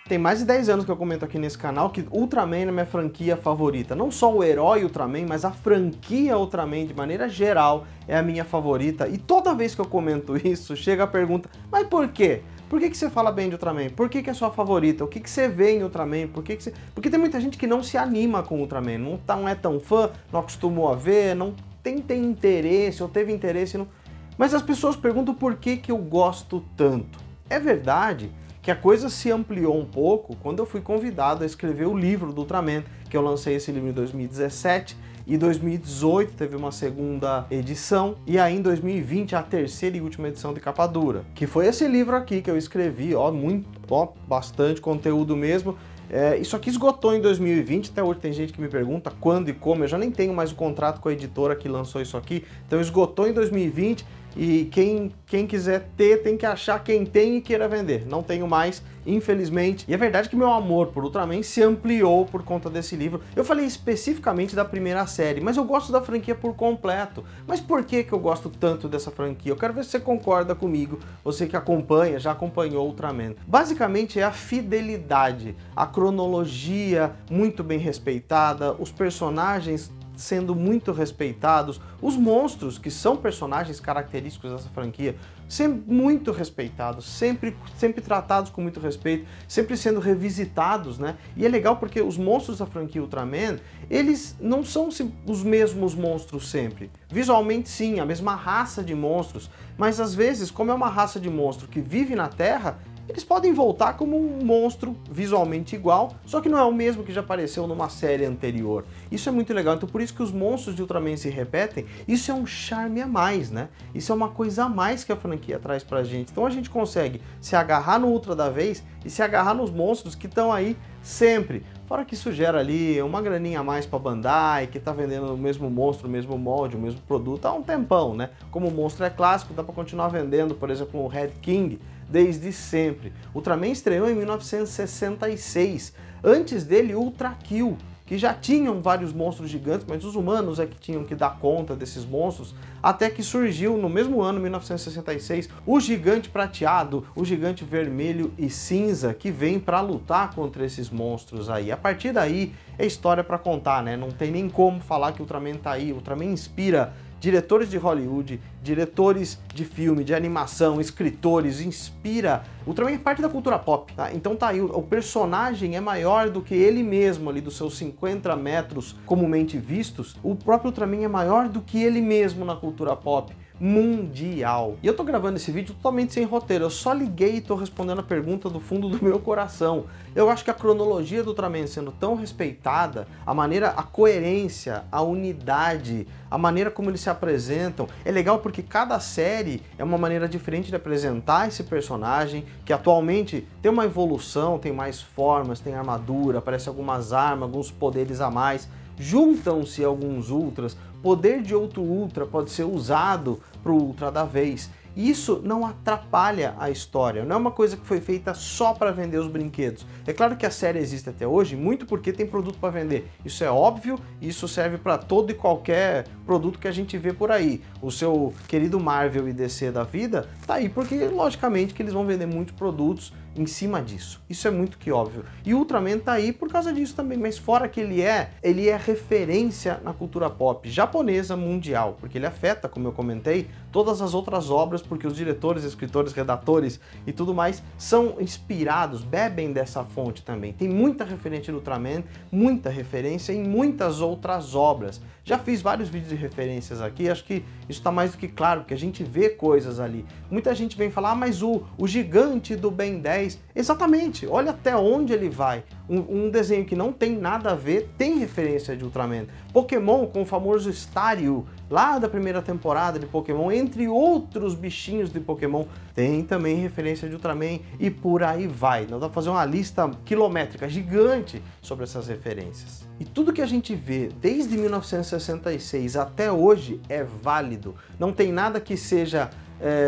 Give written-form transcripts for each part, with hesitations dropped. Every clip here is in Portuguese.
Tem mais de 10 anos que eu comento aqui nesse canal que Ultraman é minha franquia favorita. Não só o herói Ultraman, mas a franquia Ultraman, de maneira geral, é a minha favorita. E toda vez que eu comento isso, chega a pergunta, mas por quê? Por que você fala bem de Ultraman? Por que é sua favorita? O que você vê em Ultraman? Porque tem muita gente que não se anima com Ultraman, não é tão fã, não acostumou a ver, não tem interesse, ou teve interesse. Não... Mas as pessoas perguntam por que eu gosto tanto. É verdade que a coisa se ampliou um pouco quando eu fui convidado a escrever o livro do Ultraman, que eu lancei esse livro em 2017, e 2018 teve uma segunda edição, e aí em 2020 a terceira e última edição de capa dura, que foi esse livro aqui que eu escrevi, bastante conteúdo mesmo. Isso aqui esgotou em 2020, até hoje tem gente que me pergunta quando e como, eu já nem tenho mais o contrato com a editora que lançou isso aqui, então esgotou em 2020, e quem quiser ter tem que achar quem tem e queira vender. Não tenho mais, infelizmente. E é verdade que meu amor por Ultraman se ampliou por conta desse livro. Eu falei especificamente da primeira série, mas eu gosto da franquia por completo. Mas por que eu gosto tanto dessa franquia? Eu quero ver se você concorda comigo, você que acompanha, já acompanhou Ultraman. Basicamente é a fidelidade, a cronologia muito bem respeitada, os personagens sendo muito respeitados, os monstros, que são personagens característicos dessa franquia, sempre muito respeitados, sempre tratados com muito respeito, sempre sendo revisitados, né? E é legal porque os monstros da franquia Ultraman, eles não são os mesmos monstros sempre. Visualmente sim, a mesma raça de monstros, mas às vezes, como é uma raça de monstro que vive na Terra, eles podem voltar como um monstro visualmente igual, só que não é o mesmo que já apareceu numa série anterior. Isso é muito legal, então por isso que os monstros de Ultraman se repetem, isso é um charme a mais, né? Isso é uma coisa a mais que a franquia traz pra gente. Então a gente consegue se agarrar no Ultra da vez e se agarrar nos monstros que estão aí sempre. Fora que isso gera ali uma graninha a mais pra Bandai, que tá vendendo o mesmo monstro, o mesmo molde, o mesmo produto há um tempão, né? Como o monstro é clássico, dá pra continuar vendendo, por exemplo, o Red King, desde sempre. Ultraman estreou em 1966. Antes dele, Ultra Kill, que já tinham vários monstros gigantes, mas os humanos é que tinham que dar conta desses monstros, até que surgiu no mesmo ano, 1966, o Gigante Prateado, o Gigante Vermelho e Cinza, que vem para lutar contra esses monstros aí. A partir daí, é história para contar, né? Não tem nem como falar que o Ultraman tá aí. O Ultraman inspira diretores de Hollywood, diretores de filme, de animação, escritores, inspira. O Ultraman é parte da cultura pop, tá? Então tá aí, o personagem é maior do que ele mesmo ali, dos seus 50 metros comumente vistos. O próprio Ultraman é maior do que ele mesmo na cultura pop mundial. E eu tô gravando esse vídeo totalmente sem roteiro, eu só liguei e tô respondendo a pergunta do fundo do meu coração. Eu acho que a cronologia do Ultraman sendo tão respeitada, a coerência, a unidade, a maneira como eles se apresentam, é legal porque cada série é uma maneira diferente de apresentar esse personagem, que atualmente tem uma evolução, tem mais formas, tem armadura, aparecem algumas armas, alguns poderes a mais, juntam-se alguns ultras, poder de outro ultra pode ser usado para o ultra da vez. Isso não atrapalha a história, não é uma coisa que foi feita só para vender os brinquedos. É claro que a série existe até hoje muito porque tem produto para vender. Isso é óbvio, isso serve para todo e qualquer produto que a gente vê por aí. O seu querido Marvel e DC da vida tá aí porque logicamente que eles vão vender muitos produtos em cima disso. Isso é muito que óbvio. E o Ultraman tá aí por causa disso também, mas fora que ele é referência na cultura pop japonesa mundial, porque ele afeta, como eu comentei, todas as outras obras, porque os diretores, escritores, redatores e tudo mais são inspirados, bebem dessa fonte também. Tem muita referência no Ultraman, muita referência em muitas outras obras. Já fiz vários vídeos de referências aqui, acho que isso está mais do que claro, porque a gente vê coisas ali. Muita gente vem falar, mas o gigante do Ben 10, exatamente, olha até onde ele vai. Um desenho que não tem nada a ver, tem referência de Ultraman. Pokémon com o famoso Staryu, lá da primeira temporada de Pokémon, entre outros bichinhos de Pokémon, tem também referência de Ultraman e por aí vai. Nós vamos fazer uma lista quilométrica gigante sobre essas referências. E tudo que a gente vê desde 1966 até hoje é válido. Não tem nada que seja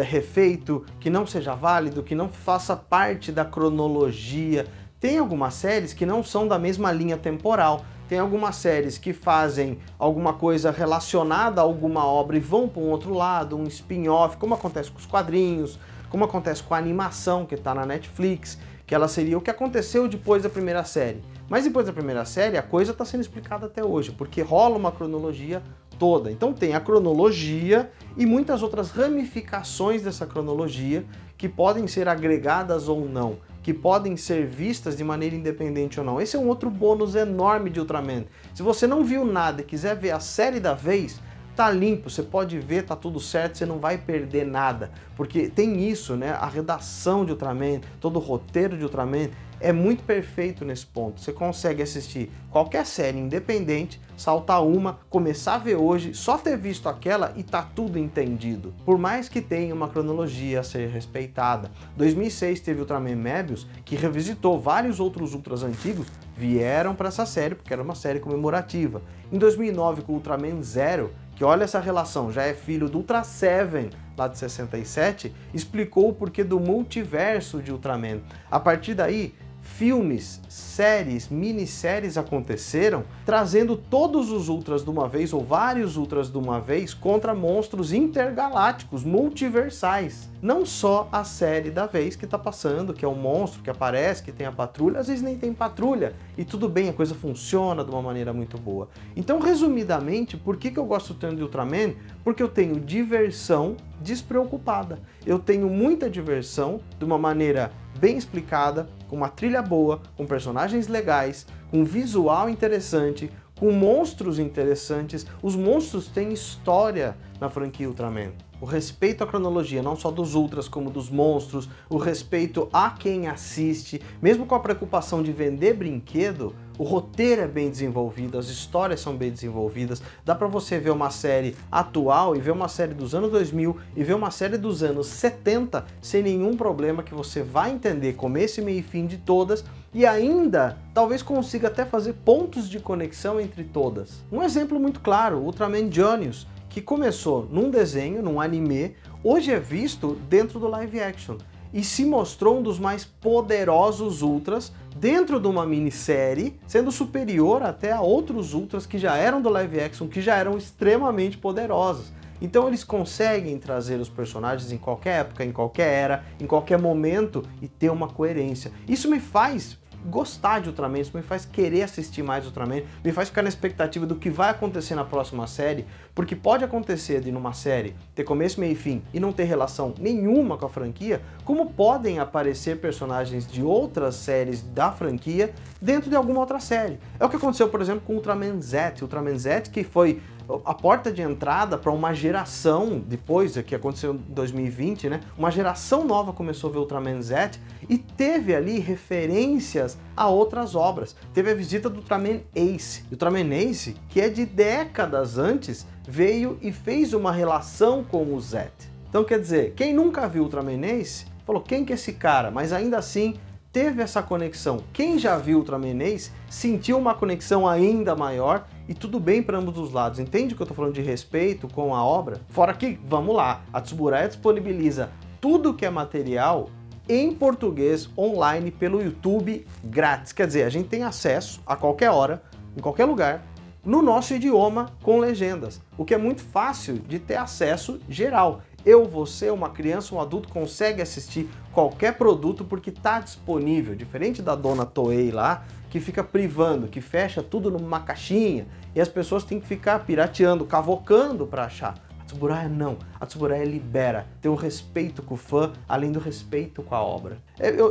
refeito, que não seja válido, que não faça parte da cronologia. Tem algumas séries que não são da mesma linha temporal. Tem algumas séries que fazem alguma coisa relacionada a alguma obra e vão para um outro lado, um spin-off, como acontece com os quadrinhos, como acontece com a animação que está na Netflix, que ela seria o que aconteceu depois da primeira série. Mas depois da primeira série, a coisa está sendo explicada até hoje, porque rola uma cronologia toda. Então tem a cronologia e muitas outras ramificações dessa cronologia que podem ser agregadas ou não, que podem ser vistas de maneira independente ou não. Esse é um outro bônus enorme de Ultraman. Se você não viu nada e quiser ver a série da vez, tá limpo, você pode ver, tá tudo certo, você não vai perder nada. Porque tem isso, né? A redação de Ultraman, todo o roteiro de Ultraman é muito perfeito nesse ponto. Você consegue assistir qualquer série independente, saltar uma, começar a ver hoje, só ter visto aquela e tá tudo entendido. Por mais que tenha uma cronologia a ser respeitada. 2006 teve Ultraman Mebius, que revisitou vários outros Ultras antigos, vieram para essa série porque era uma série comemorativa. Em 2009 com Ultraman Zero, que olha essa relação, já é filho do Ultra Seven, lá de 67, explicou o porquê do multiverso de Ultraman. A partir daí, filmes, séries, minisséries aconteceram, trazendo todos os Ultras de uma vez, ou vários Ultras de uma vez, contra monstros intergalácticos, multiversais. Não só a série da vez que tá passando, que é um monstro que aparece, que tem a patrulha, às vezes nem tem patrulha, e tudo bem, a coisa funciona de uma maneira muito boa. Então, resumidamente, por que eu gosto tanto de Ultraman? Porque eu tenho diversão despreocupada. Eu tenho muita diversão de uma maneira bem explicada, com uma trilha boa, com personagens legais, com visual interessante, com monstros interessantes. Os monstros têm história na franquia Ultraman. O respeito à cronologia, não só dos Ultras, como dos monstros, o respeito a quem assiste, mesmo com a preocupação de vender brinquedo, o roteiro é bem desenvolvido, as histórias são bem desenvolvidas, dá pra você ver uma série atual e ver uma série dos anos 2000 e ver uma série dos anos 70 sem nenhum problema, que você vai entender começo, meio e fim de todas e ainda talvez consiga até fazer pontos de conexão entre todas. Um exemplo muito claro, Ultraman Geonios, que começou num desenho, num anime, hoje é visto dentro do live action e se mostrou um dos mais poderosos Ultras dentro de uma minissérie, sendo superior até a outros Ultras que já eram do live action, que já eram extremamente poderosos. Então eles conseguem trazer os personagens em qualquer época, em qualquer era, em qualquer momento e ter uma coerência. Isso me faz gostar de Ultraman, isso me faz querer assistir mais Ultraman, me faz ficar na expectativa do que vai acontecer na próxima série, porque pode acontecer de numa série ter começo, meio e fim e não ter relação nenhuma com a franquia, como podem aparecer personagens de outras séries da franquia dentro de alguma outra série. É o que aconteceu, por exemplo, com Ultraman Z, que foi a porta de entrada para uma geração, depois que aconteceu em 2020, né? Uma geração nova começou a ver Ultraman Z e teve ali referências a outras obras. Teve a visita do Ultraman Ace. E o Ultraman Ace, que é de décadas antes, veio e fez uma relação com o Z. Então quer dizer, quem nunca viu Ultraman Ace, falou, quem que é esse cara? Mas ainda assim, teve essa conexão. Quem já viu Ultraman Ace sentiu uma conexão ainda maior e tudo bem para ambos os lados. Entende que eu estou falando de respeito com a obra? Fora que, vamos lá, a Tsuburaya disponibiliza tudo que é material em português online pelo YouTube grátis. Quer dizer, a gente tem acesso a qualquer hora, em qualquer lugar, no nosso idioma com legendas, o que é muito fácil de ter acesso geral. Eu, você, uma criança, um adulto consegue assistir qualquer produto porque está disponível, diferente da dona Toei lá, que fica privando, que fecha tudo numa caixinha e as pessoas têm que ficar pirateando, cavocando para achar. A Tsuburaya não, a Tsuburaya libera, tem um respeito com o fã, além do respeito com a obra.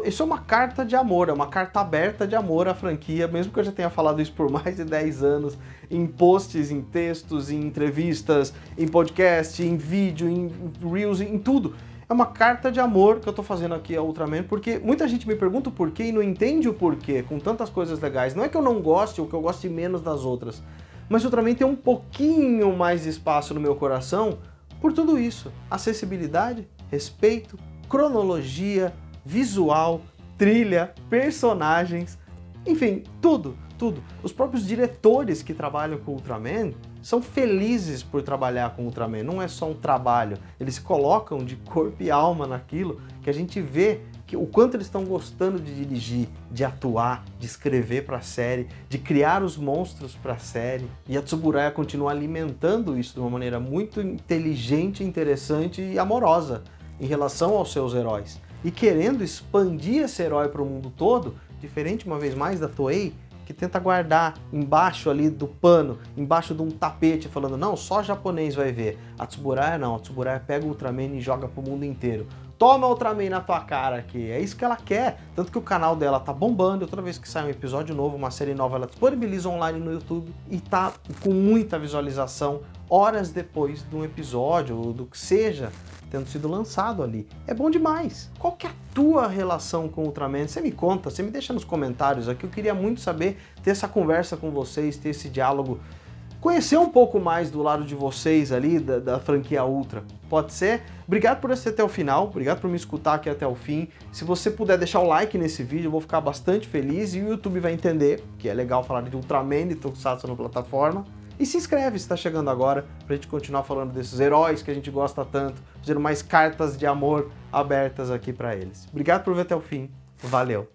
Isso é uma carta de amor, é uma carta aberta de amor à franquia, mesmo que eu já tenha falado isso por mais de 10 anos, em posts, em textos, em entrevistas, em podcast, em vídeo, em reels, em tudo. É uma carta de amor que eu tô fazendo aqui a Ultraman, porque muita gente me pergunta o porquê e não entende o porquê, com tantas coisas legais. Não é que eu não goste ou que eu goste menos das outras, mas o Ultraman tem um pouquinho mais de espaço no meu coração por tudo isso. Acessibilidade, respeito, cronologia, visual, trilha, personagens, enfim, tudo. Os próprios diretores que trabalham com Ultraman são felizes por trabalhar com Ultraman, não é só um trabalho, eles se colocam de corpo e alma naquilo, que a gente vê que o quanto eles estão gostando de dirigir, de atuar, de escrever para a série, de criar os monstros para a série. E a Tsuburaya continua alimentando isso de uma maneira muito inteligente, interessante e amorosa em relação aos seus heróis. e querendo expandir esse herói para o mundo todo, diferente uma vez mais da Toei, que tenta guardar embaixo ali do pano, embaixo de um tapete, falando, não, só japonês vai ver. A Tsuburaya não, a Tsuburaya pega o Ultraman e joga pro mundo inteiro. Toma Ultraman na tua cara aqui, é isso que ela quer. Tanto que o canal dela tá bombando, toda vez que sai um episódio novo, uma série nova, ela disponibiliza online no YouTube e tá com muita visualização horas depois de um episódio, ou do que seja, tendo sido lançado ali. É bom demais. Qual que é a tua relação com o Ultraman? Você me conta, você me deixa nos comentários aqui, eu queria muito saber, ter essa conversa com vocês, ter esse diálogo, conhecer um pouco mais do lado de vocês ali, da franquia Ultra. Pode ser? Obrigado por assistir até o final, obrigado por me escutar aqui até o fim. Se você puder deixar o like nesse vídeo, eu vou ficar bastante feliz e o YouTube vai entender que é legal falar de Ultraman e Tokusatsu na plataforma. E se inscreve se está chegando agora, pra gente continuar falando desses heróis que a gente gosta tanto, fazendo mais cartas de amor abertas aqui pra eles. Obrigado por ver até o fim, valeu!